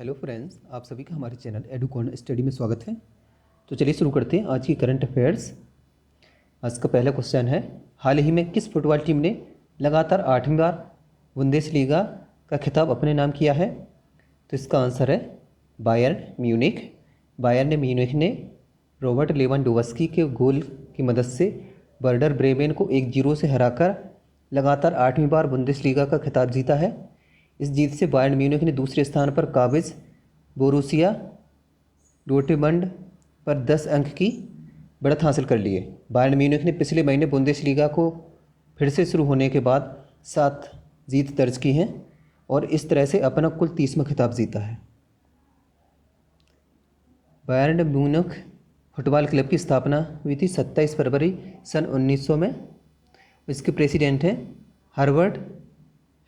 Hello friends, आप सभी का हमारे चैनल एडुकॉर्नर स्टडी में स्वागत है। तो चलिए शुरू करते हैं आज की करंट अफेयर्स। आज का पहला क्वेश्चन है, हाल ही में किस फुटबॉल टीम ने लगातार 8वीं बार बुंदेसलीगा का खिताब अपने नाम किया है? तो इसका आंसर है बायर्न म्यूनिख। बायर्न म्यूनिख ने रॉबर्ट लेवेंडोव्स्की के गोल की मदद से वर्डर ब्रेमेन को 1-0 से हराकर लगातार 8वीं बार बुंदेसलीगा का खिताब जीता है। इस जीत से बायर्न म्यूनिख ने दूसरे स्थान पर काबिज बोरुसिया डोर्टमंड पर 10 अंक की बढ़त हासिल कर ली है। बायर्न म्यूनिख ने पिछले महीने बुंदेसलीगा को फिर से शुरू होने के बाद 7 जीत दर्ज की हैं और इस तरह से अपना कुल 30वां खिताब जीता है। बायर्न म्यूनिख फुटबॉल क्लब की स्थापना हुई थी 27 फरवरी सन 1900 में। इसके प्रेसिडेंट हैं हर्बर्ट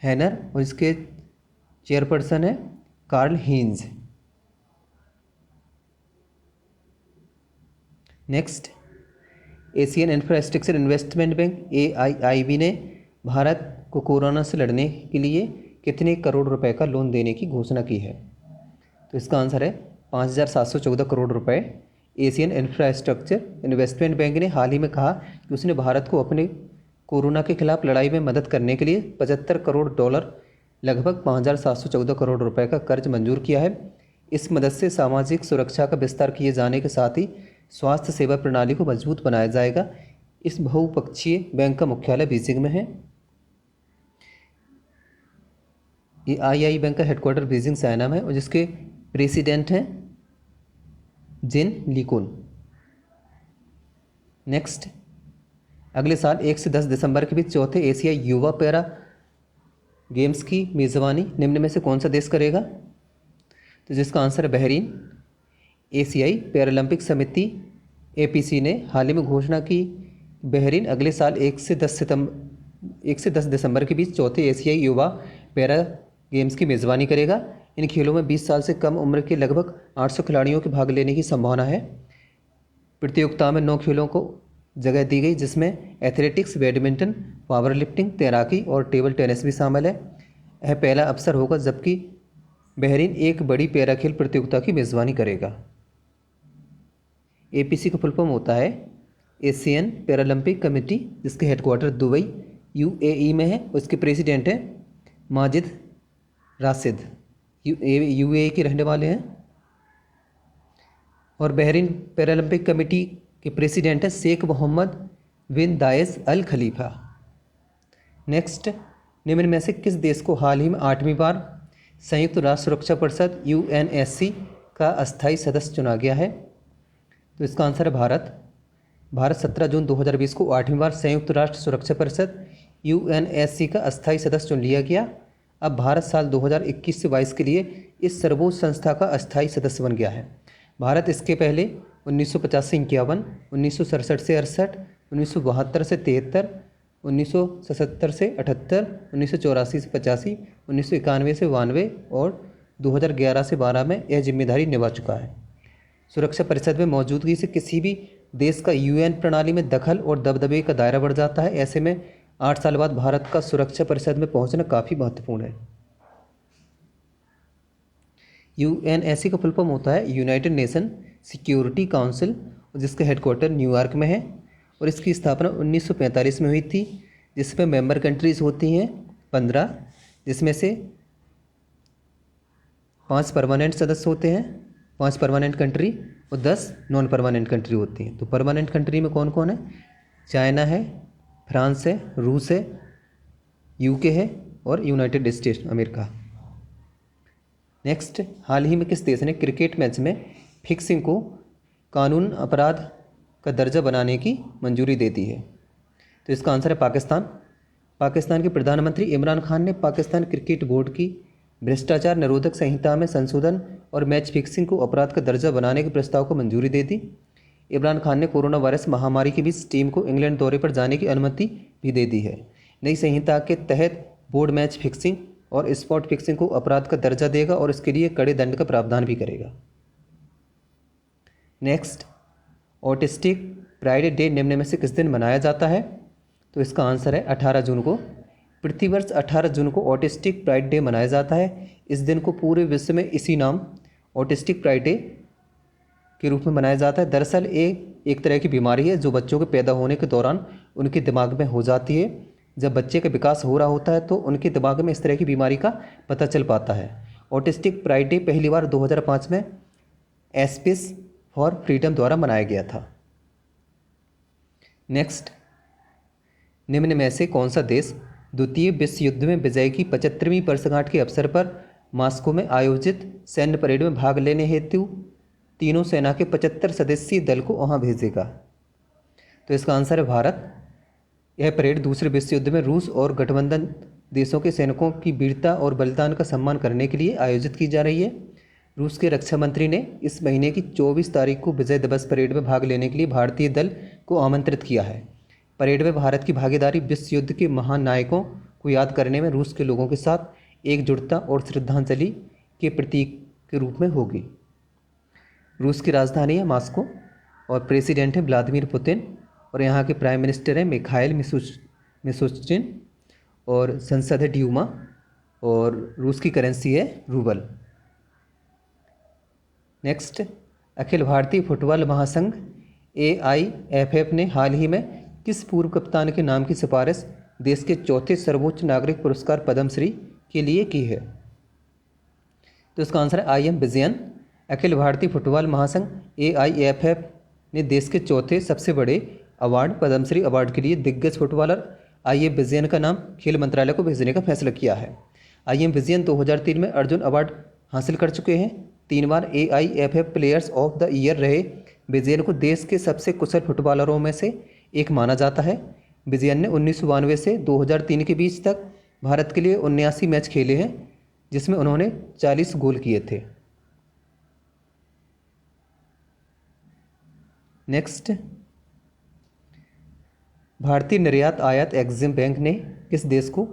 हैनर और इसके चेयरपर्सन है Karl Heinz. Next, Asian infrastructure investment bank AIIB ने भारत को कोरोना से लड़ने के लिए कितने करोड़ रुपए का लोन देने की घोषणा की है? तो इसका आंसर है 5,714 करोड़ रुपए। एशियन इंफ्रास्ट्रक्चर इन्वेस्टमेंट बैंक ने हाल ही में कहा कि उसने भारत को अपने कोरोना के खिलाफ लड़ाई में मदद करने के लिए $75 करोड़ लगभग 5,714 करोड़ रुपए का कर्ज मंजूर किया है। इस मदद से सामाजिक सुरक्षा का विस्तार किए जाने के साथ ही स्वास्थ्य सेवा प्रणाली को मजबूत बनाया जाएगा। इस बहुपक्षीय बैंक का मुख्यालय बीजिंग में है। ये आई बैंक का हेडक्वार्टर बीजिंग चाइना में है और जिसके प्रेसिडेंट हैं जिन लीकुन। नेक्स्ट, अगले साल 1 से 10 दिसंबर के बीच चौथे एशियाई युवा पैरा गेम्स की मेज़बानी निम्न में से कौन सा देश करेगा? तो जिसका आंसर है बहरीन। एशियाई पैरालंपिक समिति APC ने हाल ही में घोषणा की बहरीन अगले साल 1 से 10 दिसंबर के बीच चौथे एशियाई युवा पैरा गेम्स की मेज़बानी करेगा। इन खेलों में 20 साल से कम उम्र के लगभग 800 खिलाड़ियों के भाग लेने की संभावना है। प्रतियोगिता में 9 खेलों को जगह दी गई, जिसमें एथलेटिक्स, बैडमिंटन, पावर लिफ्टिंग, तैराकी और टेबल टेनिस भी शामिल है। यह पहला अवसर होगा जबकि बहरीन एक बड़ी पैरा खेल प्रतियोगिता की मेज़बानी करेगा। APC का फुल फॉर्म होता है एशियन पैरालंपिक कमेटी, जिसके हेडक्वार्टर दुबई UAE में है। उसके प्रेसिडेंट हैं माजिद राशिद, UAE के रहने वाले हैं। और बहरीन पैरालंपिक कमेटी के प्रेसिडेंट है शेख मोहम्मद बिन दायस अल खलीफा। नेक्स्ट, निम्न में से किस देश को हाल ही में 8वीं बार संयुक्त राष्ट्र सुरक्षा परिषद UNSC का अस्थायी सदस्य चुना गया है? तो इसका आंसर है भारत। भारत 17 जून 2020 को 8वीं बार संयुक्त राष्ट्र सुरक्षा परिषद UNSC का अस्थायी सदस्य चुन लिया गया। अब भारत साल 2021 से 22 के लिए इस सर्वोच्च संस्था का अस्थायी सदस्य बन गया है। भारत इसके पहले 1950 से 51, 1967 से 68, 1972 से 73, 1977 से 78, 1984 से 85, 1991 से 92 और 2011 से 12 में यह जिम्मेदारी निभा चुका है। सुरक्षा परिषद में मौजूदगी से किसी भी देश का UN प्रणाली में दखल और दबदबे का दायरा बढ़ जाता है। ऐसे में 8 साल बाद भारत का सुरक्षा परिषद में पहुंचना काफ़ी महत्वपूर्ण है। UNSC का फुल फॉर्म होता है यूनाइटेड नेशन सिक्योरिटी काउंसिल, जिसका हेडक्वार्टर न्यूयॉर्क में है और इसकी स्थापना 1945 में हुई थी, जिसमें मेंबर कंट्रीज़ होती हैं 15, जिसमें से 5 परमानेंट सदस्य होते हैं, 5 परमानेंट कंट्री और 10 नॉन परमानेंट कंट्री होती हैं। तो परमानेंट कंट्री में कौन कौन है? चाइना है, फ्रांस है, रूस है, UK है और यूनाइटेड स्टेट्स अमेरिका। नेक्स्ट, हाल ही में किस देश ने क्रिकेट मैच में फिक्सिंग को कानून अपराध का दर्जा बनाने की मंजूरी दे दी है? तो इसका आंसर है पाकिस्तान। पाकिस्तान के प्रधानमंत्री इमरान खान ने पाकिस्तान क्रिकेट बोर्ड की भ्रष्टाचार निरोधक संहिता में संशोधन और मैच फिक्सिंग को अपराध का दर्जा बनाने के प्रस्ताव को मंजूरी दे दी। इमरान खान ने कोरोना वायरस महामारी के बीच टीम को इंग्लैंड दौरे पर जाने की अनुमति भी दे दी है। नई संहिता के तहत बोर्ड मैच फिक्सिंग और स्पॉट फिक्सिंग को अपराध का दर्जा देगा और इसके लिए कड़े दंड का प्रावधान भी करेगा। नेक्स्ट, ऑटिस्टिक प्राइड डे निम्न में से किस दिन मनाया जाता है? तो इसका आंसर है 18 जून को। प्रतिवर्ष 18 जून को ऑटिस्टिक प्राइड डे मनाया जाता है। इस दिन को पूरे विश्व में इसी नाम ऑटिस्टिक प्राइड डे के रूप में मनाया जाता है। दरअसल एक तरह की बीमारी है जो बच्चों के पैदा होने के दौरान उनके दिमाग में हो जाती है। जब बच्चे का विकास हो रहा होता है तो उनके दिमाग में इस तरह की बीमारी का पता चल पाता है। ऑटिस्टिक प्राइड डे पहली बार 2005 में एस्पिस फॉर फ्रीडम द्वारा मनाया गया था। नेक्स्ट, निम्न में से कौन सा देश द्वितीय विश्व युद्ध में विजय की 75वीं वर्षगांठ के अवसर पर मॉस्को में आयोजित सैन्य परेड में भाग लेने हेतु तीनों सेना के 75 सदस्यीय दल को वहां भेजेगा? तो इसका आंसर है भारत। यह परेड दूसरे विश्व युद्ध में रूस और गठबंधन देशों के सैनिकों की वीरता और बलिदान का सम्मान करने के लिए आयोजित की जा रही है। रूस के रक्षा मंत्री ने इस महीने की 24 तारीख को विजय दिवस परेड में भाग लेने के लिए भारतीय दल को आमंत्रित किया है। परेड में भारत की भागीदारी विश्व युद्ध के महान नायकों को याद करने में रूस के लोगों के साथ एकजुटता और श्रद्धांजलि के प्रतीक के रूप में होगी। रूस की राजधानी है मॉस्को और प्रेसिडेंट है व्लादिमीर पुतिन और यहाँ के प्राइम मिनिस्टर हैं मिखाइल मिशुस्टिन और संसद है ड्यूमा और रूस की करेंसी है rouble. Next, Akhil Bharatiya football महासंघ AIFF ने हाल ही में किस पूर्व कप्तान के नाम की सिफारिश देश के चौथे सर्वोच्च नागरिक पुरस्कार पद्मश्री के लिए की है? तो इसका आंसर है IM विजयन। अखिल भारतीय फुटबॉल महासंघ AIFF ने देश के चौथे सबसे बड़े अवार्ड पद्मश्री अवार्ड के लिए दिग्गज फुटबॉलर IM विजयन का नाम खेल मंत्रालय को भेजने का फैसला किया है। IM विजयन 2003 में अर्जुन अवार्ड हासिल कर चुके हैं। 3 बार AIFF players of the year रहे विजयन को देश के सबसे कुशल फुटबॉलरों में से एक माना जाता है। विजयन ने 1992 से 2003 के बीच तक भारत के लिए 79 मैच खेले हैं जिसमें उन्होंने 40 गोल किए थे। नेक्स्ट, भारतीय निर्यात आयात एग्जिम बैंक ने किस देश को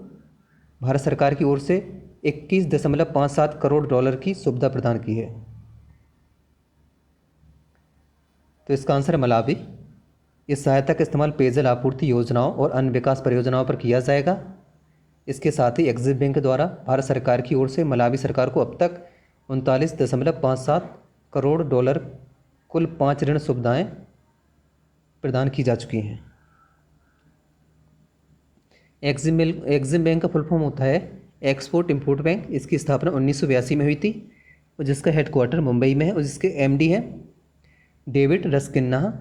भारत सरकार की ओर से 21.57 करोड़ डॉलर की सुविधा प्रदान की है? तो इसका आंसर है मलावी। इस सहायता का इस्तेमाल पेयजल आपूर्ति योजनाओं और अन्य विकास परियोजनाओं पर किया जाएगा। इसके साथ ही एग्जिम बैंक द्वारा भारत सरकार की ओर से मलावी सरकार को अब तक 39.57 करोड़ डॉलर कुल 5 ऋण सुविधाएं प्रदान की जा चुकी हैं। एग्जिम बैंक का फुल फॉर्म होता है एक्सपोर्ट इंपोर्ट बैंक। इसकी स्थापना 1982 में हुई थी और जिसका हेडक्वार्टर मुंबई में है और जिसके MD हैं डेविड रस्किन्हा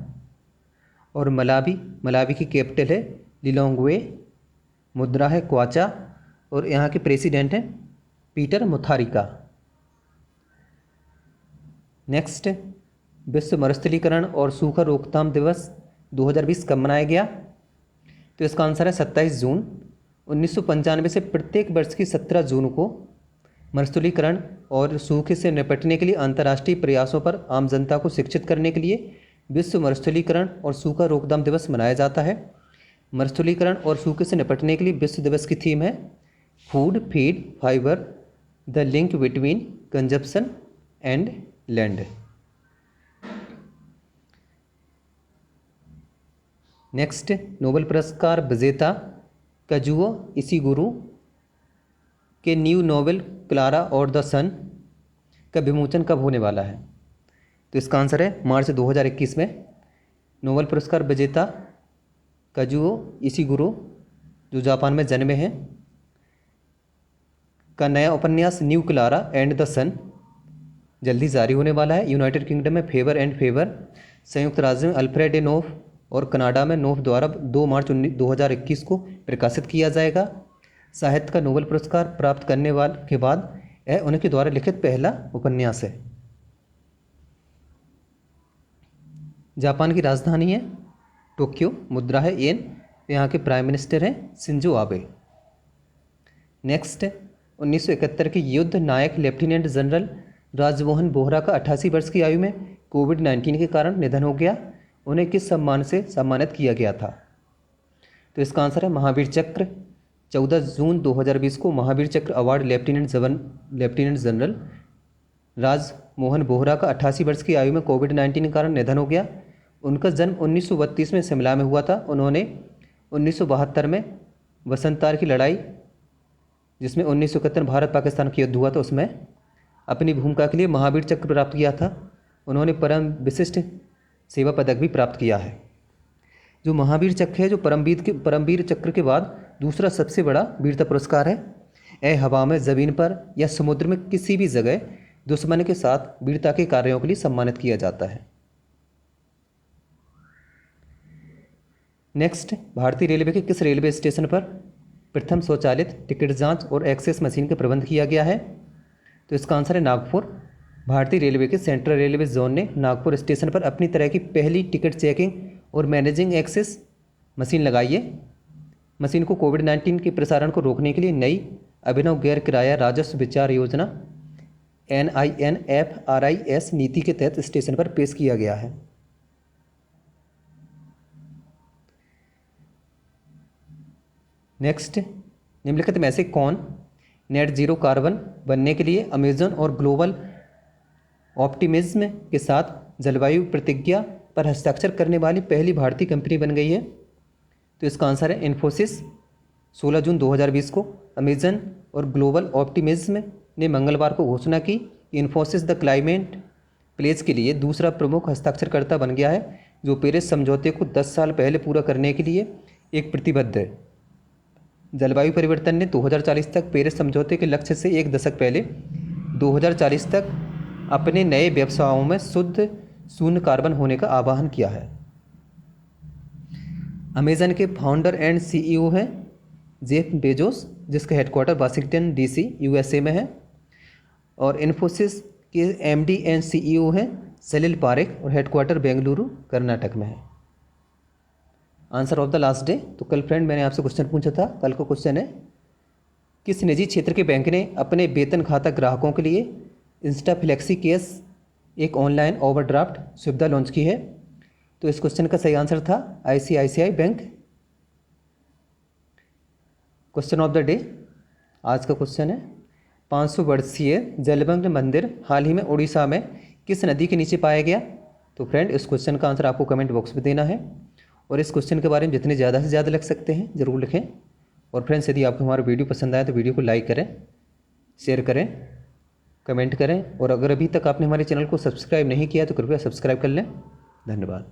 और मलावी की कैपिटल है लिलोंग्वे, मुद्रा है क्वाचा और यहाँ के प्रेसिडेंट हैं पीटर मुथारिका। नेक्स्ट, विश्व मरुस्थलीकरण और सूखा रोकथाम दिवस 2020 कब मनाया गया? तो इसका आंसर है 27 जून। 1995 से प्रत्येक वर्ष की 17 जून को मरुस्थलीकरण और सूखे से निपटने के लिए अंतर्राष्ट्रीय प्रयासों पर आम जनता को शिक्षित करने के लिए विश्व मरुस्थलीकरण और सूखा रोकथाम दिवस मनाया जाता है। मरुस्थलीकरण और सूखे से निपटने के लिए विश्व दिवस की थीम है food, feed, fibre, the link between consumption and land. Next, Nobel पुरस्कार विजेता काजुओ इशिगुरो के न्यू नोवेल क्लारा और द सन का विमोचन कब होने वाला है? तो इसका आंसर है मार्च 2021 में। नोबेल पुरस्कार विजेता काजुओ इशिगुरो जो जापान में जन्मे हैं का नया उपन्यास न्यू क्लारा एंड द सन जल्दी जारी होने वाला है। यूनाइटेड किंगडम में फेवर एंड फेवर, संयुक्त राज्य में अल्फ्रेड ए नोफ और कनाडा में नोफ द्वारा 2 मार्च 2021 को प्रकाशित किया जाएगा। साहित्य का नोबेल पुरस्कार प्राप्त करने वाले के बाद यह उनके द्वारा लिखित पहला उपन्यास है। जापान की राजधानी है टोक्यो, मुद्रा है येन, यहाँ के प्राइम मिनिस्टर हैं शिंजो आबे। नेक्स्ट, 1971 के युद्ध नायक लेफ्टिनेंट जनरल राजमोहन बोहरा का 88 वर्ष की आयु में कोविड-19 के कारण निधन हो गया। उन्हें किस सम्मान से सम्मानित किया गया था? तो इसका आंसर है महावीर चक्र। 14 जून 2020 को महावीर चक्र award lieutenant general Rajmohan Bohra का 88 वर्ष की आयु में कोविड-19 के कारण निधन हो गया। उनका जन्म 1932 में शिमला में हुआ था। उन्होंने 1972 में वसंतार की लड़ाई जिसमें 1971 भारत पाकिस्तान का युद्ध हुआ था, उसमें अपनी भूमिका के लिए महावीर चक्र प्राप्त किया था। उन्होंने परम विशिष्ट सेवा पदक भी प्राप्त किया है। जो महावीर चक्र है, जो परमवीर चक्र के बाद दूसरा सबसे बड़ा वीरता पुरस्कार है। हवा में, ज़मीन पर या समुद्र में किसी भी जगह दुश्मन के साथ वीरता के कार्यों के लिए सम्मानित किया जाता है। नेक्स्ट, भारतीय रेलवे के किस रेलवे स्टेशन पर प्रथम स्वचालित टिकट जांच और एक्सेस मशीन का प्रबंध किया गया है? तो इसका आंसर है नागपुर। भारतीय रेलवे के सेंट्रल रेलवे जोन ने नागपुर स्टेशन पर अपनी तरह की पहली टिकट चेकिंग और मैनेजिंग एक्सेस मशीन लगाई है। मशीन को कोविड-19 के प्रसारण को रोकने के लिए नई अभिनव गैर किराया राजस्व विचार योजना NINFRIS नीति के तहत स्टेशन पर पेश किया गया है। नेक्स्ट, निम्नलिखित में से कौन नेट जीरो कार्बन बनने के लिए अमेजन और ग्लोबल ऑप्टिमिज्म के साथ जलवायु प्रतिज्ञा पर हस्ताक्षर करने वाली पहली भारतीय कंपनी बन गई है? तो इसका आंसर है इन्फोसिस। 16 जून 2020 को अमेजन और ग्लोबल ऑप्टिमिज्म ने मंगलवार को घोषणा की कि इन्फोसिस द क्लाइमेट प्लेज के लिए दूसरा प्रमुख हस्ताक्षरकर्ता बन गया है, जो पेरिस समझौते को 10 साल पहले पूरा करने के लिए एक प्रतिबद्ध है। जलवायु परिवर्तन ने 2040 तक पेरिस समझौते के लक्ष्य से एक दशक पहले 2040 तक अपने नए व्यवसायों में शुद्ध शून्य कार्बन होने का आह्वान किया है। अमेजन के फाउंडर एंड CEO हैं जेफ बेजोस, जिसका हेडक्वार्टर वाशिंगटन DC USA में है, और इन्फोसिस के MD एंड CEO हैं सलिल पारेख और हेडक्वार्टर बेंगलुरु कर्नाटक में है। Answer of the last day. तो कल फ्रेंड मैंने आपसे क्वेश्चन पूछा था, कल का क्वेश्चन है किस निजी क्षेत्र के बैंक ने अपने वेतन खाता ग्राहकों के लिए इंस्टा फ्लेक्सी कैश एक ऑनलाइन ओवरड्राफ्ट सुविधा लॉन्च की है? तो इस क्वेश्चन का सही आंसर था ICICI bank. Question of the day आज का क्वेश्चन है 500 वर्षीय जलमग्न मंदिर हाल ही में उड़ीसा में किस नदी के नीचे पाया गया? तो फ्रेंड इस क्वेश्चन का आंसर आपको कमेंट बॉक्स में देना है, और इस क्वेश्चन के बारे में जितने ज़्यादा से ज़्यादा लिख सकते हैं ज़रूर लिखें। और फ्रेंड्स, यदि आपको हमारा वीडियो पसंद आया तो वीडियो को लाइक करें, शेयर करें, कमेंट करें, और अगर अभी तक आपने हमारे चैनल को सब्सक्राइब नहीं किया तो कृपया सब्सक्राइब कर लें। धन्यवाद।